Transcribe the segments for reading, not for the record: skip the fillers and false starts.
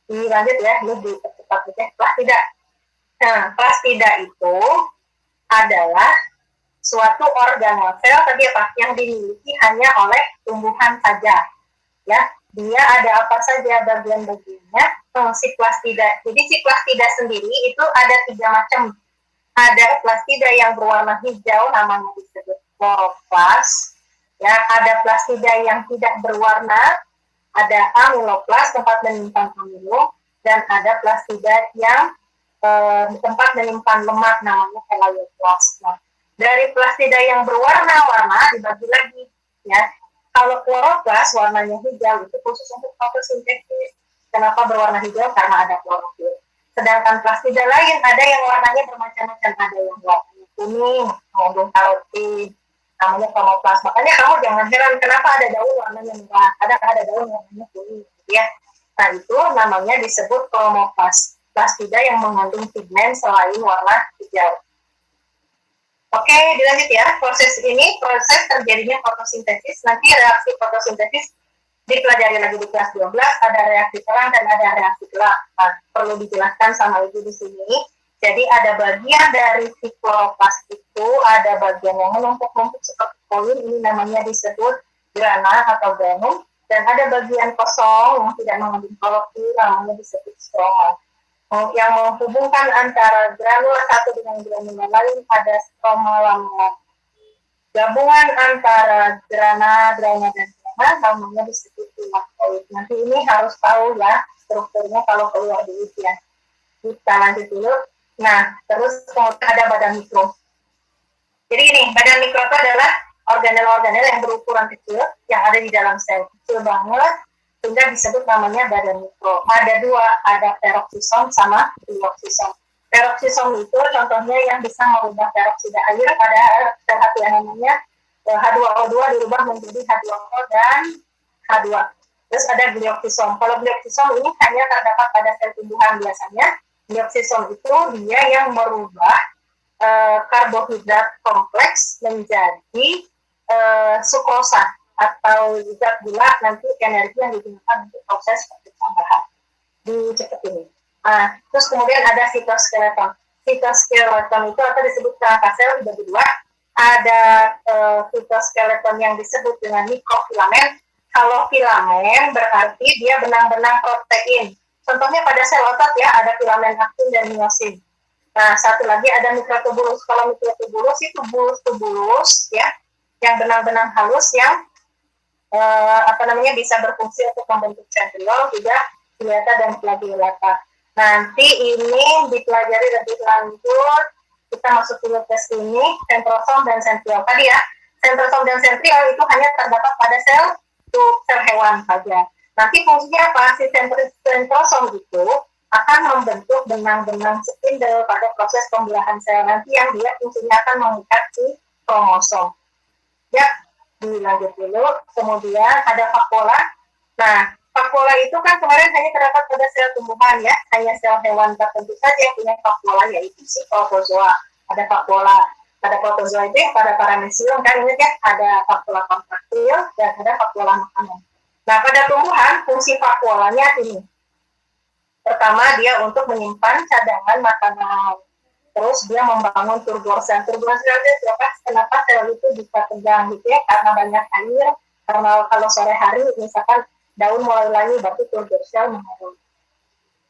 Dilanjut ya, ini dipercepat aja. Plastida. Nah, plastida itu adalah suatu organel tadi apa yang dimiliki hanya oleh tumbuhan saja, ya. Dia ada apa saja bagian-bagiannya, si plastida. Jadi si plastida sendiri itu ada 3 macam. Ada plastida yang berwarna hijau, namanya disebut kloroplas. Ya, ada plastida yang tidak berwarna, ada amiloplas, tempat menyimpan amilo, dan ada plastida yang tempat menyimpan lemak, namanya elaioplas. Nah, dari plastida yang berwarna-warna dibagi lagi, ya. Kalau kloroplas warnanya hijau itu khusus untuk fotosintesis. Kenapa berwarna hijau? Karena ada klorofil. Sedangkan plastida lain ada yang warnanya bermacam-macam, ada yang warnanya kuning, mengandung karotin, namanya kromoplas. Makanya kamu jangan heran kenapa ada daun warnanya merah, ada daun warnanya kuning, ya. Nah, itu namanya disebut kromoplas, plastida yang mengandung pigmen selain warna hijau. Oke, dilanjut ya. Proses ini proses terjadinya fotosintesis. Nanti reaksi fotosintesis dipelajari lagi di kelas 12, ada reaksi terang dan ada reaksi gelap. Nah, perlu dijelaskan sama Ibu di sini. Jadi ada bagian dari si kloroplas itu, ada bagian yang menumpuk-numpuk seperti koin, ini namanya disebut grana atau granum, dan ada bagian kosong yang tidak mengandung klorofil, namanya disebut stroma. Yang menghubungkan antara granula satu dengan granula lain ada stroma lamina. Gabungan antara grana dan namanya disebut filaktoid. Nanti ini harus tahu ya strukturnya kalau keluar di ujian. Kita lanjut dulu. Nah, terus kemudian ada badan mikro. Jadi ini, badan mikro itu adalah organel-organel yang berukuran kecil yang ada di dalam sel, kecil banget, sehingga disebut namanya badan mikro. Ada 2, ada peroksisom sama hidroksisom. Peroksisom itu contohnya yang bisa merubah peroksida air pada sel hati yang namanya H2O2 dirubah menjadi H2O dan H2. Terus ada glioksisom. Kalau glioksisom ini hanya terdapat pada sel tumbuhan biasanya. Glioksisom itu dia yang merubah karbohidrat kompleks menjadi sukrosa atau zat gula, nanti energi yang digunakan untuk proses pertambahan di cepet ini. Terus kemudian ada sitoskeleton. Sitoskeleton itu atau disebut kerangka sel dibagi 2. Ada sitoskeleton yang disebut dengan mikrofilamen. Kalau filamen berarti dia benang-benang protein. Contohnya pada sel otot ya, ada filamen aktin dan miosin. Nah, satu lagi ada mikrotubulus. Kalau mikrotubulus itu tubulus ya, yang benang-benang halus yang bisa berfungsi untuk membentuk sentriol, juga filata dan flagellata. Nanti ini dipelajari lebih lanjut. Kita masuk dulu ke sini, sentrosom dan sentriol. Tadi ya, sentrosom dan sentriol itu hanya terdapat pada sel hewan saja. Nanti fungsinya apa? Si sentrosom itu akan membentuk benang-benang spindle pada proses pembelahan sel nanti yang dia fungsinya akan mengikat si kromosom. Ya, dilanjut dulu. Kemudian ada vakuola. Nah, vakuola itu kan kemarin hanya terdapat pada sel tumbuhan ya, hanya sel hewan tertentu saja yang punya vakuola, yaitu si protozoa. Ada vakuola pada protozoa itu pada paramecium kan, ingat ya, ada vakuola kontraktil dan ada vakuola makanan. Nah, pada tumbuhan fungsi vakuolanya ini. Pertama, dia untuk menyimpan cadangan makanan. Terus dia membangun turgor sel. Turgor sel itu kenapa sel itu bisa tegang gitu ya, karena banyak air. Karena kalau sore hari misalkan daun mulai layu, berarti turgor sel menurun.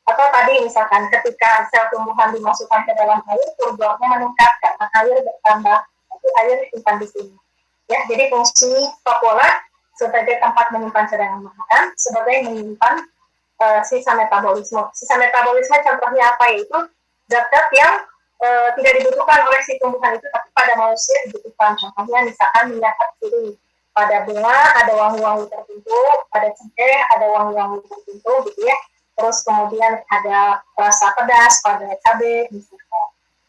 Atau tadi misalkan ketika sel tumbuhan dimasukkan ke dalam air, turgornya meningkat karena air bertambah. Itu air disimpan di sini. Ya, jadi fungsi vakuola sebagai tempat menyimpan cadangan makanan, sebagai menyimpan sisa metabolisme. Sisa metabolisme contohnya apa? Yaitu zat-zat yang tidak dibutuhkan oleh si tumbuhan itu, tapi pada manusia dibutuhkan. Contohnya misalkan minyak atsiri. Pada bunga ada wangi-wangi tertentu, pada cengkeh ada wangi-wangi tertentu gitu ya. Terus kemudian ada rasa pedas pada cabai misalnya.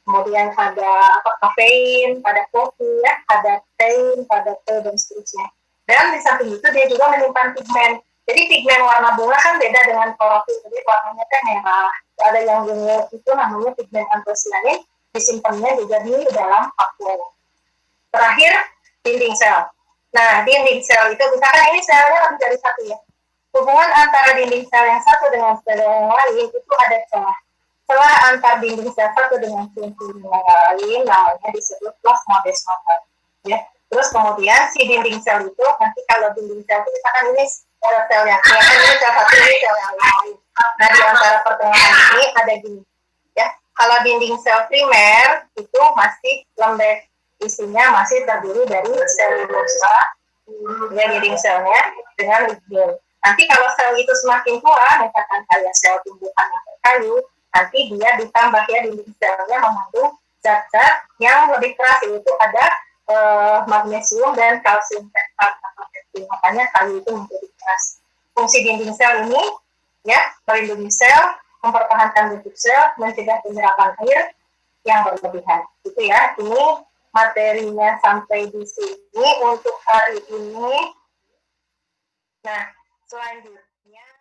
Kemudian ada kafein pada kopi ya, ada tein pada teh dan seterusnya. Dan di samping itu dia juga menyimpan pigmen. Jadi pigmen warna bunga kan beda dengan klorofil, jadi warnanya kan merah. Ada yang ungu itu namanya pigmen antosianin, disimpannya juga di dalam vakuola. Terakhir, dinding sel. Nah, dinding sel itu misalkan ini selnya lebih dari satu ya. hubungan antara dinding sel yang satu dengan sel yang lain itu ada celah. Celah antar dinding sel satu dengan sel yang lain namanya disebut plasmodesmata. Ya. Terus kemudian si dinding sel itu nanti kalau dinding sel itu misalkan ini selnya, ya kan ini sel satu, ini sel yang lain. Nah di antara pertengahan ini ada gini. Ya, kalau dinding sel primer itu masih lembek, isinya masih terdiri dari selulosa, ya dinding selnya dengan lignin. Nanti kalau sel itu semakin tua, misalkan kayak sel tumbuhan atau kayu, nanti dia ditambah ya dinding selnya mengandung zat-zat yang lebih keras, yaitu ada magnesium dan kalsium tetrat. Makanya kayu itu menjadi keras. Fungsi dinding sel ini ya melindungi sel, mempertahankan bentuk sel, mencegah penyerapan air yang berlebihan. Itu ya, ini materinya sampai di sini untuk hari ini. Nah, selanjutnya